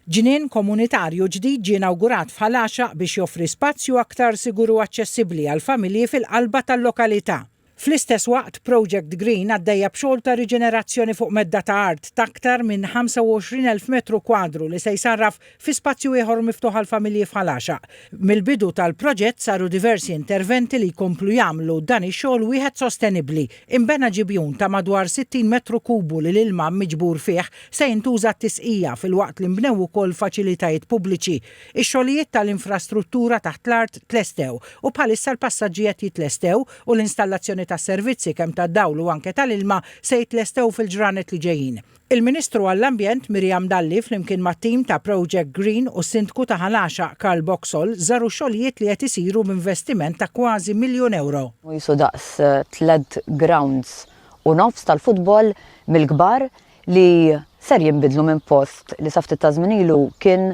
Ġnien komunitarju ġdid ġie inawgurat f'Ħalaxa biex joffri spazju aktar siguru u aċċessibbli għal familji fil-qalba tal-lokalità. Fl-istess waqt, Project Green għaddejja b'xogħol ta' riġenerazzjoni fuq medda ta' art ta' aktar minn 25,000 metru kwadru li se jsarraf fi spazju ieħor miftuħ għal familji f'Ħalaxa. Mill-bidu tal-proġett saru diversi interventi li jkomplu jagħmlu dan ix-xogħol wieħed sostenibbli. Imbena ġibjun ta' madwar 60 metru kubu li l-ilma miġbur fih se jintuża t-tisqija fil-waqt li nbnew ukoll faċilitajiet pubbliċi. Ix-xogħlijiet tal-infrastruttura taħt l-art tlestew u bħalissa l-passaġġijiet jitlestew u l-installazzjoni ta' servizzi kemm tad-dawl u anke tal-ilma se jitlestew fil-ġranet li ġejjin. Il-Ministru għall-Ambjent Miriam Dalli flimkien mat-tim ta' Project Green u s-Sindku ta' Ħalaxa Karl Boxall żaru xogħlijiet li qed isiru b'investiment ta' kważi €1,000,000. Jisu daqs 3 grounds u nofs tal-futbol mill-kbar li ser jinbidlu minn post li sa ftit ta' żmien ilu kien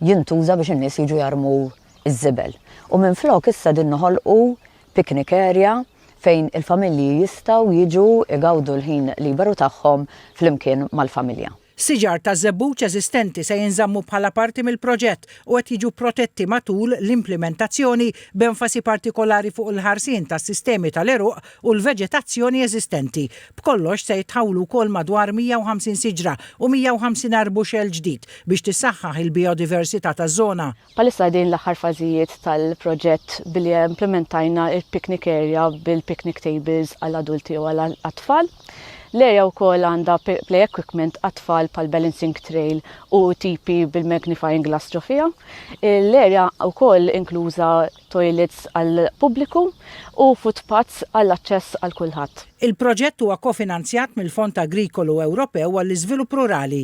jintuża biex in-nies jiġu jarmu iż-żibel. U minflok issa din noħolqu picnic area fejn il-familji jistgħu jiġu igawdu l-ħin liberu tagħhom flimkien mal-familja. Siġar ta' żebbuġ eżistenti se jinżammu bħala parti mill-proġett u qed jiġu protetti matul l-implementazzjoni b'enfasi partikolari fuq il-ħarsien tas-sistemi tal-eruq u l-veġetazzjoni eżistenti. B'kollox se jitħawlu wkoll madwar 150 siġra u 150 arbuxel ġdid biex tissaħħaħ il-biodiversità taż-żona. Palissa din l-aħħar fażijiet tal-proġett billi implementajna il-picnic area bil-picnic tables għall-adulti u għall-atfal. L-area wkoll għandha play equipment għat-tfal pal balancing trail u tipi bil-magnifying glass ġofija. L-area wkoll inkluża toilets għall pubbliku u footpaths għall-aċċess għal kulħadd. Il-proġett huwa kofinanzjat mill-Fond Agrikolu Ewropew għall-Iżvilupp Rurali.